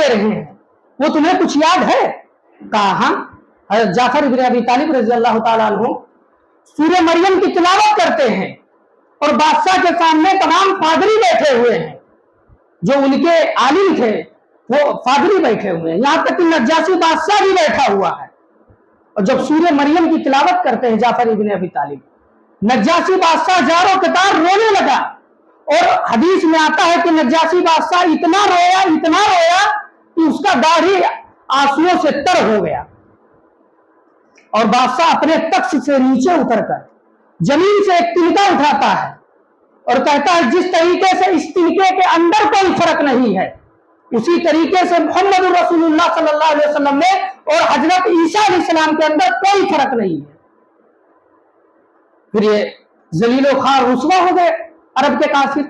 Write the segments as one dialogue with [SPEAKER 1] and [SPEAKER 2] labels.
[SPEAKER 1] दे रहे हैं, वो तुम्हें कुछ याद है? कहा हाँ। हज़रत जाफर इब्न अबी तालिब रज़ी अल्लाह ताला अन्हु सूरह मरियम की तिलावत करते हैं और बादशाह के सामने तमाम फादरी बैठे हुए हैं, जो उनके आलिम थे वो फादरी बैठे हुए हैं, यहाँ तक कि नज्जाशी बादशाह भी बैठा हुआ है। और जब सूरह मरियम की तिलावत करते हैं जाफर इब्न अबी तालिब, नज्जाशी बादशाह जारो कतार रोने लगा। और हदीस में आता है कि नज्जाशी बादशाह इतना रोया कि उसका दाढ़ी आंसुओं से तर हो गया। और बादशाह अपने तख्त से नीचे उतरकर जमीन से एक तिनका उठाता है और कहता है, जिस तरीके से इस तिनके के अंदर कोई फर्क नहीं है, उसी तरीके से मोहम्मद रसूलुल्लाह सल्लल्लाहु अलैहि वसल्लम में और हजरत ईसा अलैहिस्सलाम के अंदर कोई फर्क नहीं है। फिर ये जलीलो खार रुसवा हो गए अरब के काफिर।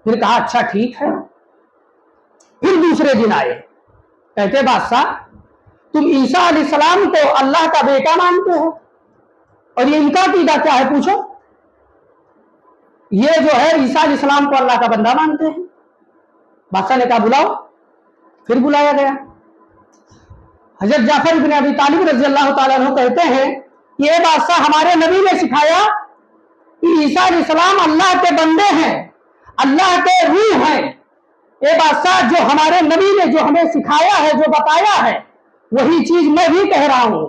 [SPEAKER 1] फिर कहा अच्छा ठीक है। फिर दूसरे दिन आए, कहते बादशाह तुम ईसा अलैहिस्सलाम को अल्लाह का बेटा मानते हो और ये इनका अकीदा क्या है पूछो। ये जो है ईसा अलैहिस्सलाम को अल्लाह का बंदा मानते हैं। बादशाह ने कहा बुलाओ। फिर बुलाया गया। हजरत जाफर इब्न अबी तालिब रज़ी अल्लाह ताला अन्हु कहते हैं, ये बादशाह हमारे नबी ने सिखाया कि ईसा अलैहिस्सलाम अल्लाह के बंदे हैं, अल्लाह के रूह हैं। ये बादशाह जो हमारे नबी ने जो हमें सिखाया है, जो बताया है, वही चीज मैं भी कह रहा हूं।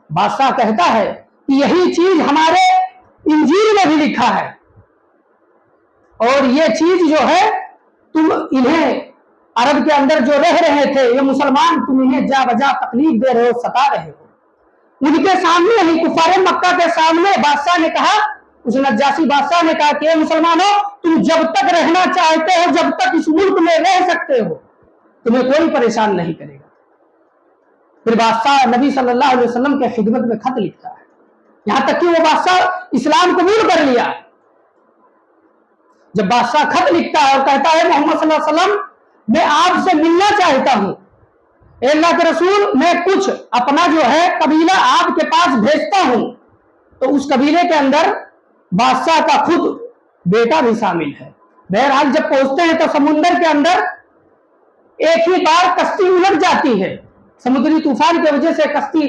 [SPEAKER 1] बादशाह कहता है कि यही चीज हमारे इंजील में भी लिखा है और ये चीज जो है तुम इन्हें अरब के अंदर जो रह रहे थे ये मुसलमान, तुम इन्हें जा बजा तकलीफ दे रहे हो, सता रहे हो। उनके सामने ही कुफारे मक्का के सामने बादशाह ने कहा, उस नज्जाशी बादशाह ने कहा कि मुसलमानों तुम जब तक रहना चाहते हो, जब तक इस मुल्क में रह सकते हो, तुम्हें कोई परेशान नहीं करेगा। फिर बादशाह नबी सल्लल्लाहु अलैहि वसल्लम के खिदमत में खत लिखता है, यहां तक कि वो बादशाह इस्लाम कबूल कर लिया। जब बादशाह खत लिखता है और कहता है मोहम्मद सल्लल्लाहु अलैहि वसल्लम मैं आपसे मिलना चाहता हूं, अल्लाह के रसूल मैं कुछ अपना जो है कबीला आपके पास भेजता हूं, तो उस कबीले के अंदर बादशाह का खुद बेटा भी शामिल है। बहरहाल जब पहुंचते हैं तो समुद्र के अंदर एक ही बार कश्ती उलट जाती है। समुद्री तूफान की वजह से कश्ती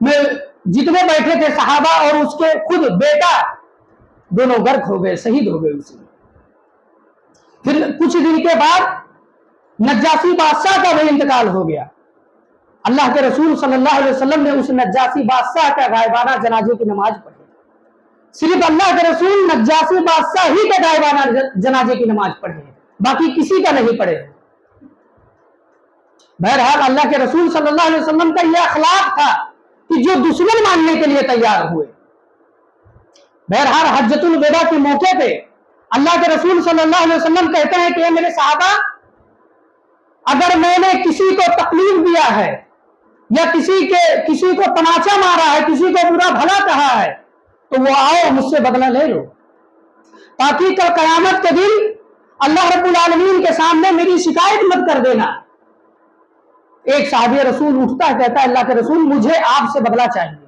[SPEAKER 1] में जितने बैठे थे सहाबा और उसके खुद बेटा दोनों गर्क हो गए, शहीद हो गए उसी में। फिर कुछ दिन के बाद नज्जाशी बादशाह का भी इंतकाल हो गया। अल्लाह के रसूल सल्लल्लाहु अलैहि वसल्लम ने उस नज्जाशी बादशाह का गायबाना जनाजे की नमाज पढ़ी। सिर्फ अल्लाह के रसूल नज्जाशी बादशाह ही का गायबाना जनाजे की नमाज पढ़े, बाकी किसी का नहीं पढ़े। बहरहाल अल्लाह के रसूल सल्लल्लाहु अलैहि वसल्लम का यह अखलाक था कि जो दुश्मन मानने के लिए तैयार हुए। बहरहाल हज्जतुल विदा के मौके पे अल्लाह के रसूल सल्लल्लाहु अलैहि वसल्लम कहते हैं कि मेरे साहबा, अगर मैंने किसी को तकलीफ दिया है या किसी को तमाचा मारा है, किसी को बुरा भला कहा है, तो वो आओ मुझसे बदला ले लो, ताकि कल कयामत के दिन अल्लाह रब्बुल आलमीन के सामने मेरी शिकायत मत कर देना। एक साहबी रसूल उठता है, कहता है अल्लाह के रसूल मुझे आपसे बदला चाहिए।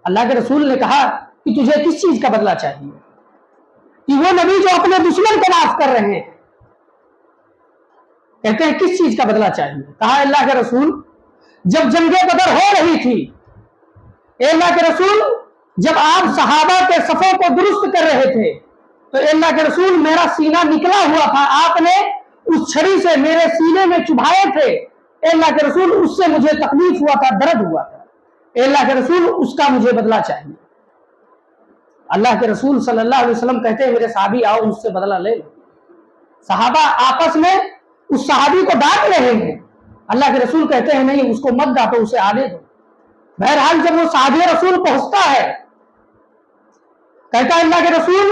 [SPEAKER 1] अल्लाह के रसूल ने कहा कि तुझे किस चीज का बदला चाहिए? कि वो नबी जो अपने दुश्मन को माफ कर रहे हैं। कहते हैं किस चीज का बदला चाहिए? कहा अल्लाह के रसूल जब जंगे बदर हो रही थी, अल्लाह के रसूल जब आप सहाबा के सफों को दुरुस्त कर रहे थे, तो अल्लाह के रसूल मेरा सीना निकला हुआ था, आपने उस छड़ी से मेरे सीने में चुभाए थे। अल्लाह के रसूल उससे मुझे तकलीफ हुआ था, दर्द हुआ था। अल्लाह के रसूल उसका मुझे बदला चाहिए। अल्लाह के रसूल सल्लल्लाहु अलैहि वसल्लम कहते हैं मेरे साहबी आओ उससे बदला ले लो। सहाबा आपस में उस सहाबी को डांट रहे हैं। अल्लाह के रसूल कहते हैं नहीं उसको मत डांटो, उसे आने दो। बहरहाल जब वो साहबी रसूल पहुंचता है, कहता है अल्लाह के रसूल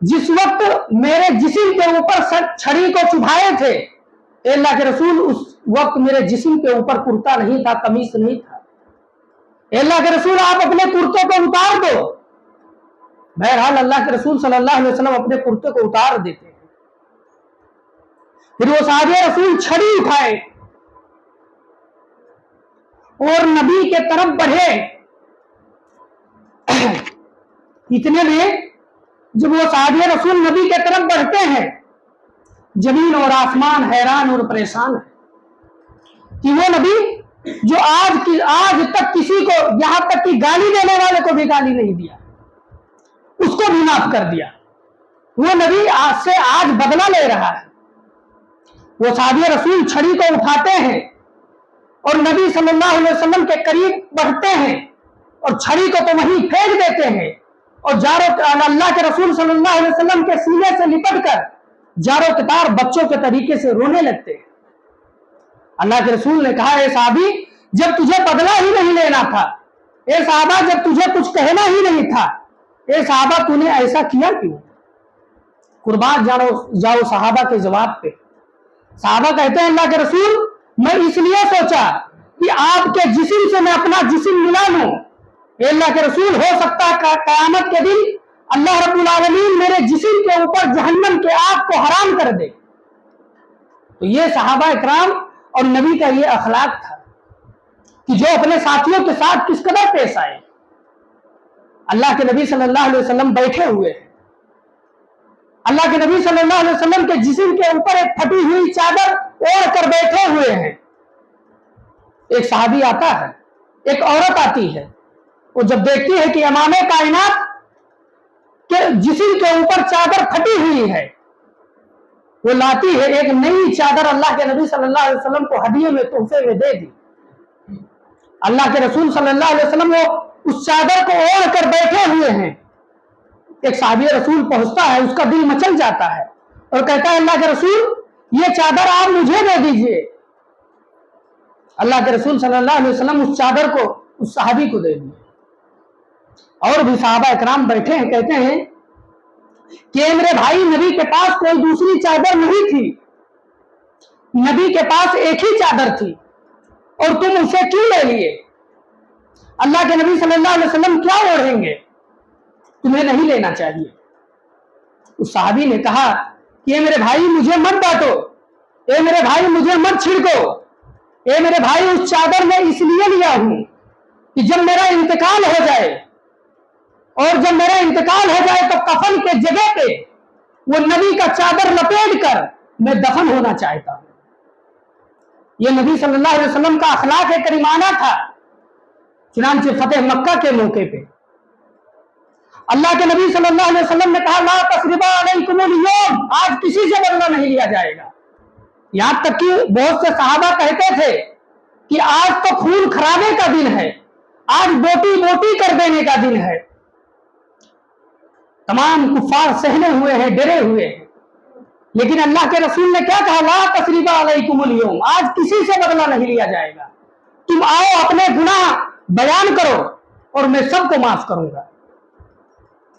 [SPEAKER 1] जिस वक्त मेरे जिस्म के ऊपर छड़ी को चुभाए थे, अल्लाह के रसूल उस वक्त मेरे जिस्म के ऊपर कुर्ता नहीं था, कमीज नहीं था। अल्लाह के रसूल आप अपने कुर्ते को उतार दो। बहरहाल अल्लाह के रसूल सल्लल्लाहु अलैहि वसल्लम अपने कुर्ते को उतार देते हैं। फिर वो साहबे रसूल छड़ी उठाए और नबी के तरफ बढ़े। इतने में जब वो साहबे रसूल नबी के तरफ बढ़ते हैं जमीन और आसमान हैरान और परेशान है कि वो नबी जो आज तक किसी को, यहां तक कि गाली देने वाले को भी गाली नहीं दिया, उसको भी माफ कर दिया, वो नबी आज से आज बदला ले रहा है। वो साहबी रसूल छड़ी को उठाते हैं और नबी सल्लल्लाहु अलैहि वसल्लम के करीब बढ़ते हैं और छड़ी को तो वहीं फेंक देते हैं और अल्लाह के रसूल सल्लल्लाहु अलैहि वसल्लम के सीने से लिपट कर जारो कतार बच्चों के तरीके से रोने लगते हैं। अल्लाह के रसूल ने कहा, ए साहबी, जब तुझे बदला ही नहीं लेना था, ए साहबा, जब तुझे कुछ कहना ही नहीं था, ए साहबा, तूने ऐसा किया क्यों? कुर्बान जाओ साहबा के जवाब पे। साहबा कहते हैं, अल्लाह के रसूल, मैं इसलिए सोचा कि आपके जिस्म से मैं अपना जिस्म मिला लूं। अल्लाह के रसूल, हो सकता है कयामत के दिन अल्लाह रब्बुल आलमीन मेरे जिस्म के ऊपर जहन्नम के आग को हराम कर दे। तो ये सहाबा इकराम और नबी का ये अखलाक था कि जो अपने साथियों के साथ किस कदर पेश आए। अल्लाह के नबी सल्लल्लाहु अलैहि वसल्लम बैठे हुए हैं, अल्लाह के नबी सल्लल्लाहु अलैहि वसल्लम के जिस्म के ऊपर एक फटी हुई चादर ओढ़ कर बैठे हुए हैं। एक सहाबी आता है, एक औरत आती है, वो जब देखती है कि इमाम कायनात के जिस्म के ऊपर चादर फटी हुई है, वो लाती है एक नई चादर, अल्लाह के नबी सल्लल्लाहु अलैहि वसल्लम को हदिये में, तोहफे में दे दी। अल्लाह के रसूल सल्लल्लाहु अलैहि वसल्लम वो उस चादर को ओढ़ कर बैठे हुए हैं। एक साहबी रसूल पहुंचता है, उसका दिल मचल जाता है और कहता है, अल्लाह के रसूल, ये चादर आप मुझे दे दीजिए। अल्लाह के रसूल सल्लल्लाहु अलैहि वसल्लम उस चादर को उस साहबी को दे दिए। और भी साहबा इकराम बैठे हैं, कहते हैं कि मेरे भाई, नबी के पास कोई दूसरी चादर नहीं थी, नबी के पास एक ही चादर थी और तुम उसे क्यों ले लिए? अल्लाह के नबी सल्लल्लाहु अलैहि वसल्लम क्या ओढ़ेंगे, तुम्हें नहीं लेना चाहिए। उस साहबी ने कहा कि मेरे भाई, मुझे मत बांटो, ए मेरे भाई, मुझे मत छिड़को, ए मेरे भाई, उस चादर में इसलिए लिया हूं कि जब मेरा इंतकाल हो जाए, और जब मेरा इंतकाल हो जाए तो कफन के जगह पे वो नबी का चादर लपेट कर मैं दफन होना चाहता हूं। ये नबी सल्लल्लाहु अलैहि वसल्लम का अखलाक है, करीमाना था। चुनांचे फतेह मक्का के मौके पे अल्लाह के नबी सल्लल्लाहु अलैहि वसल्लम ने कहा, ला तस्रिबा अलैकुमुल यौम, आज किसी से बदला नहीं लिया जाएगा। यहां तक कि बहुत से सहाबा कहते थे कि आज तो खून खराबे का दिन है, आज बोटी बोटी कर देने का दिन है। तमाम कुफार सहने हुए हैं, डरे हुए हैं, लेकिन अल्लाह के रसूल ने क्या कहा, ला तस्रिबा अलैकुमुल यौम, आज किसी से बदला नहीं लिया जाएगा। तुम आओ, अपने गुनाह बयान करो और मैं सबको माफ करूंगा।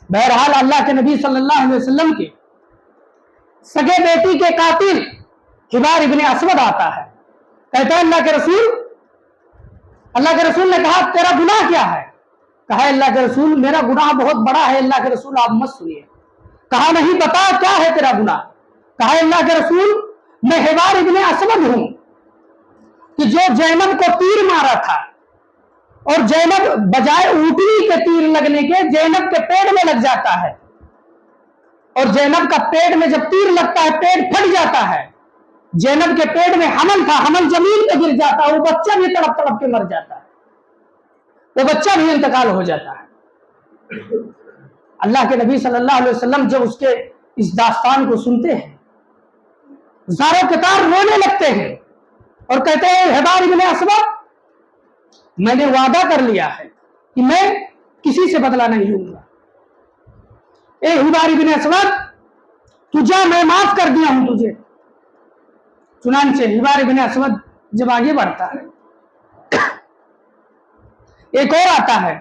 [SPEAKER 1] बहरहाल अल्लाह के नबी सल्लल्लाहु अलैहि वसल्लम के सगे बेटी के कातिल हिबार इब्ने असवद आता है, कहता है, अल्लाह के रसूल ने कहा, तेरा गुनाह क्या है? कहा, अल्लाह के रसूल, मेरा गुनाह बहुत बड़ा है। अल्लाह के रसूल, आप मत सुनिए। कहा, नहीं, बता क्या है तेरा गुनाह? कहा, अल्लाह के रसूल, मैं हिबार इब्ने असवद हूं कि जो जैनब को तीर मारा था और जैनब बजाय ऊँटनी के तीर लगने के जैनब के पेट में लग जाता है, और जैनब का पेट में जब तीर लगता है पेट फट जाता है। जैनब के पेट में हमल था, हमल जमीन पे गिर जाता है, वो बच्चा भी तड़प तड़प के मर जाता है, वो बच्चा भी इंतकाल हो जाता है। अल्लाह के नबी सल्लल्लाहु अलैहि वसल्लम जब उसके इस दास्तान को सुनते हैं, ज़ारो कतार रोने लगते हैं और कहते हैं, हिबार इब्ने असवद, मैंने वादा कर लिया है कि मैं किसी से बदला नहीं लूंगा। ए हिबार इब्ने असवद, तुझे मैं माफ कर दिया हूं तुझे। चुनांचे हिबार इब्ने असवद जब आगे बढ़ता है, एक और आता है।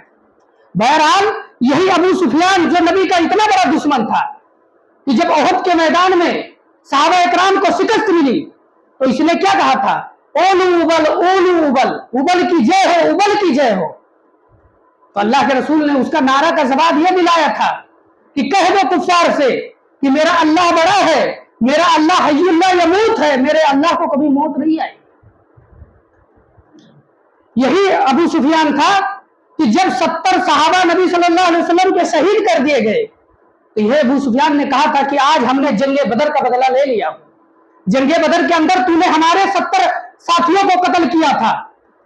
[SPEAKER 1] बहरहाल यही अबू सुफियान जो नबी का इतना बड़ा दुश्मन था कि जब ओहद के मैदान में सहाबा इकराम को शिकस्त मिली तो इसने क्या कहा था, ओलू उबल, ओलू उबल, उबल की जय हो, उबल की जय हो। तो अल्लाह के रसूल ने उसका नारा का जवाब यह दिलाया था कि कह दो कुफार से कि मेरा अल्लाह बड़ा है, मेरा अल्लाह हय्युल ला यमूत है, मेरे अल्लाह को कभी मौत नहीं आई। यही अबू सुफियान था कि जब 70 सहाबा नबी सल्लल्लाहु अलैहि वसल्लम के शहीद कर दिए गए तो यह अबू सुफियान ने कहा था कि आज हमने जंगे बदर का बदला ले लिया। जंगे बदर के अंदर तूने हमारे 70 साथियों को कत्ल किया था,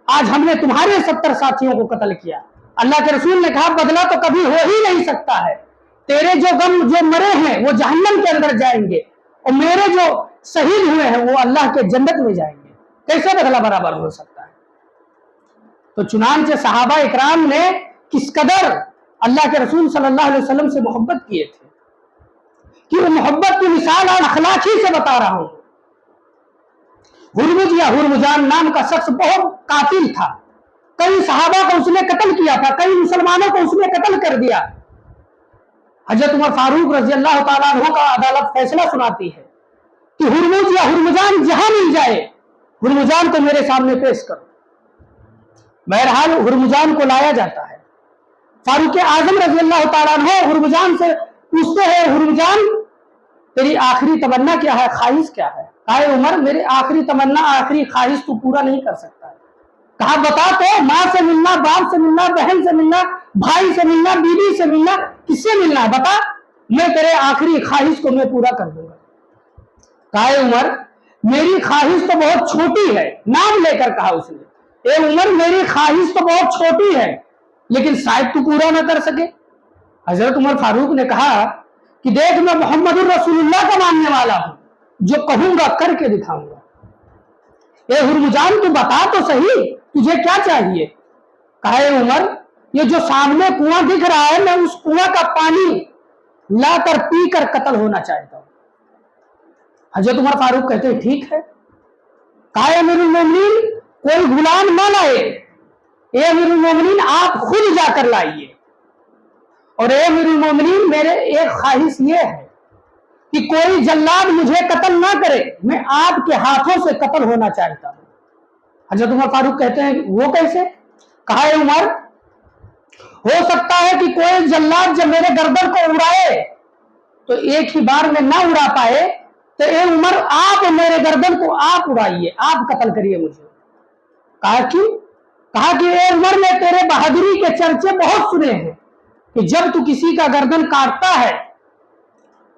[SPEAKER 1] आज हमने तुम्हारे 70 साथियों को कत्ल किया। अल्लाह के रसूल ने कहा बदला तो कभी हो ही नहीं सकता है, तेरे जो गम जो मरे हैं वो जहन्नम के अंदर जाएंगे और मेरे जो शहीद हुए हैं वो अल्लाह के जन्नत में जाएंगे, कैसे बदला बराबर हो सकता है। तो चुनांचे सहाबा इकराम ने किस कदर अल्लाह के रसूल सल्लल्लाहु अलैहि वसल्लम से मोहब्बत किए थे कि वो मोहब्बत की मिसाल और अखलाक ही से बता रहा हूं। हुरमुज या हुरमुजान नाम का शख्स बहुत कातिल था, कई सहाबा को उसने कत्ल किया था, कई मुसलमानों को उसने कत्ल कर दिया। हजरत उमर फारूक रजी अल्लाह तआला अन्हु का अदालत फैसला सुनाती है कि हुरमुज या हुरमुजान जहां मिल जाए हुरमुजान को मेरे सामने पेश करो। बहरहाल हुरमुजान को लाया जाता है। फारूक आजम रजी अल्लाह तआला अन्हु हुरमुजान से पूछते हैं, हुरमुजान तेरी आखिरी तमन्ना क्या है, ख्वाहिश क्या है? कहा उमर मेरी आखिरी तमन्ना आखिरी ख्वाहिश तो पूरा नहीं कर सकता है। कहा बता तो, माँ से मिलना, बाप से मिलना, बहन से मिलना, भाई से मिलना, बीवी से मिलना, किससे मिलना है बता, मैं तेरे आखिरी ख्वाहिश को मैं पूरा कर दूंगा। कहा उमर मेरी ख्वाहिश तो बहुत छोटी है, नाम लेकर कहा उसने, ए उमर मेरी ख्वाहिश तो बहुत छोटी है लेकिन शायद तू पूरा ना कर सके। हजरत उमर फारूक ने कहा कि देख मैं मोहम्मद रसूलुल्लाह का मानने वाला हूं, जो कहूंगा करके दिखाऊंगा। ए हुरमुजान तू बता तो सही तुझे क्या चाहिए। कहा उमर ये जो सामने कुआं दिख रहा है मैं उस कुआं का पानी लाकर पीकर कत्ल होना चाहता हूं। हजरत उमर फारूक कहते हैं ठीक है। कहा अमीरुल मोमिनीन कोई गुलाम ना लाए, ए अमीरुल मोमिनीन आप खुद जाकर लाइए, और ए अमीरुल मोमिनीन मेरे एक ख्वाहिश ये है कि कोई जल्लाद मुझे कत्ल ना करे, मैं आपके हाथों से कत्ल होना चाहता हूं। हजरत उमर फारूक कहते हैं वो कैसे। कहा उमर हो सकता है कि कोई जल्लाद जब मेरे गर्दन को उड़ाए तो एक ही बार में ना उड़ा पाए, तो ए उमर आप मेरे गर्दन को आप उड़ाइए, आप कत्ल करिए मुझे। कहा क्यों। कहा कि ए उमर ने तेरे बहादुरी के चर्चे बहुत सुने हैं कि जब तू किसी का गर्दन काटता है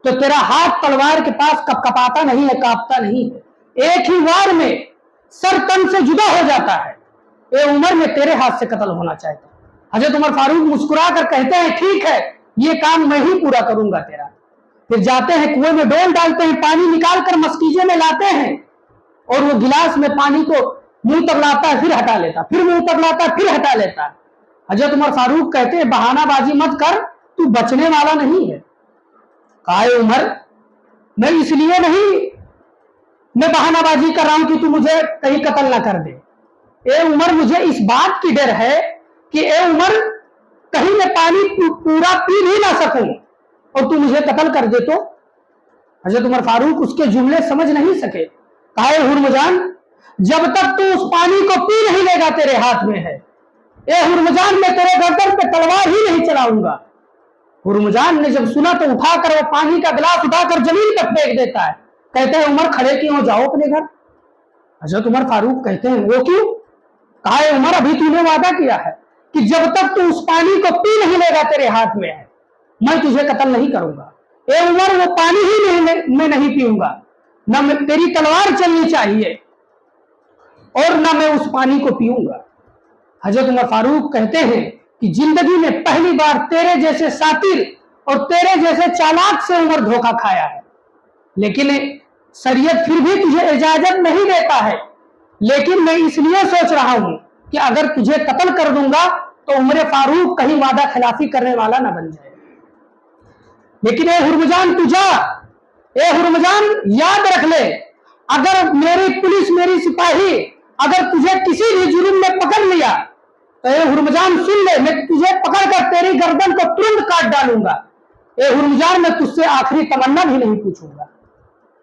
[SPEAKER 1] तो तेरा हाथ तलवार के पास कपकपाता नहीं है, कांपता नहीं है, एक ही वार में सर तन से जुदा हो जाता है। ए उमर में तेरे हाथ से कत्ल होना चाहता हूं। हजरत उमर फारूक मुस्कुरा कर कहते हैं ठीक है ये काम मैं ही पूरा करूंगा तेरा। फिर जाते हैं कुएं में डोल डालते हैं, पानी निकाल कर मस्कीजे में लाते हैं और वो गिलास में पानी को मुंह तक लाता है फिर हटा लेता, फिर मुंह तक लाता है फिर हटा लेता है। हजरत उमर फारूक कहते हैं बहानाबाजी मत कर, तू बचने वाला नहीं है। कहा उमर मैं इसलिए नहीं मैं बहानाबाजी कर रहा हूं कि तू मुझे कहीं कत्ल ना कर दे। ए उमर मुझे इस बात की डर है कि ए उमर कहीं मैं पानी पूरा पी नहीं ना सकूं और तू मुझे कत्ल कर दे तो। हजरत उमर फारूक उसके जुमले समझ नहीं सके। कहा हुरमुजान जब तक तू उस पानी को पी नहीं लेगा तेरे हाथ में है, ए हुरमुजान मैं तेरे गर्दन पे तलवार ही नहीं चलाऊंगा। हुरमुजान ने जब सुना तो उठाकर वो पानी का गिलास उठाकर जमीन पर फेंक देता है। कहते हैं उमर खड़े क्यों, जाओ अपने घर। हजरत उमर फारूक कहते हैं वो क्यों। कहा उमर अभी तूने वादा किया है कि जब तक तू उस पानी को पी नहीं लेगा तेरे हाथ में है मैं तुझे कत्ल नहीं करूंगा। ए उमर वो पानी ही मैं नहीं पीऊंगा, न तेरी तलवार चलनी चाहिए और न मैं उस पानी को पीऊंगा। हजरत उमर फारूक कहते हैं कि जिंदगी में पहली बार तेरे जैसे सातिर और तेरे जैसे चालाक से उमर धोखा खाया है, लेकिन शरीयत फिर भी तुझे इजाजत नहीं देता है। लेकिन मैं इसलिए सोच रहा हूं कि अगर तुझे कत्ल कर दूंगा तो उमर फारूक कहीं वादा खिलाफी करने वाला ना बन जाए। लेकिन ए हुरमुजान तू जा, ए हुरमुजान याद रख ले, अगर मेरी पुलिस मेरी सिपाही अगर तुझे किसी भी जुर्म में पकड़ लिया तो ए हुरमुजान सुन ले, मैं तुझे पकड़कर तेरी गर्दन को तुरंत काट डालूंगा। ए हुरमुजान मैं तुझसे आखिरी तमन्ना भी नहीं पूछूंगा।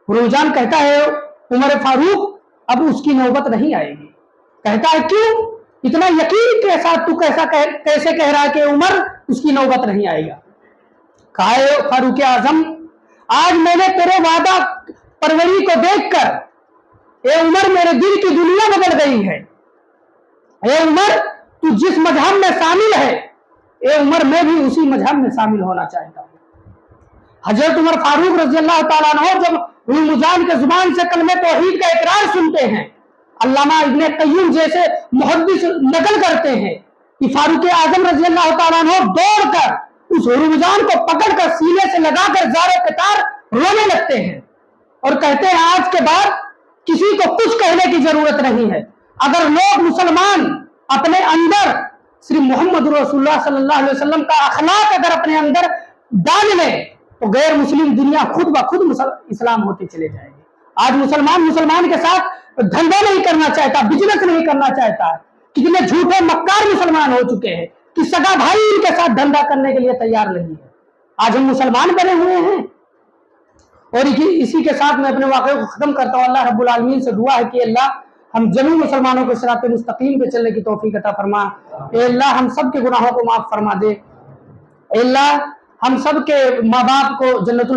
[SPEAKER 1] हुरमुजान कहता है उमर फारूक अब उसकी नौबत नहीं आएगी। कहता है क्यों, इतना यकीन के साथ तू कैसे कह रहा है कि उमर उसकी नौबत नहीं आएगा। कहा फारूक आजम आज मैंने तेरे वादा परवरी को देखकर ए उमर मेरे दिल की दुनिया बदल गई है। ए उमर तू जिस मजहब में शामिल है ए उमर मैं भी उसी मजहब में शामिल होना चाहता हूं। حضرت عمر فاروق رضی اللہ تعالیٰ عنہ جب ہرمزان کے زبان سے کلمہ توحید کا اقرار سنتے ہیں، علامہ ابن قیم جیسے محدث نقل کرتے ہیں کہ فاروق اعظم رضی اللہ تعالیٰ عنہ دوڑ کر اس ہرمزان کو پکڑ کر سینے سے لگا کر زار قطار رونے لگتے ہیں اور کہتے ہیں آج کے بعد کسی کو کچھ کہنے کی ضرورت نہیں ہے۔ اگر لوگ مسلمان اپنے اندر صرف محمد رسول اللہ صلی اللہ علیہ وسلم کا اخلاق اگر اپنے اندر ڈال لیں تو غیر مسلم دنیا خود بخود اسلام ہوتے چلے جائے گی۔ آج مسلمان کے ساتھ دھندا نہیں کرنا چاہتا، بزنس نہیں کرنا چاہتا، کتنے جھوٹے مکار مسلمان ہو چکے ہیں کہ سگا بھائی ان کے ساتھ دھندا کرنے کے لیے تیار نہیں ہے۔ آج ہم مسلمان بنے ہوئے ہیں۔ اور اسی کے ساتھ میں اپنے واقعے کو ختم کرتا ہوں۔ اللہ رب العالمین سے دعا ہے کہ اللہ ہم جميع مسلمانوں کو صراط مستقیم پہ چلنے کی توفیق عطا فرما۔ اے اللہ ہم سب کے گناہوں کو معاف فرما دے۔ اے اللہ ہم سب کے ماں باپ کو جنت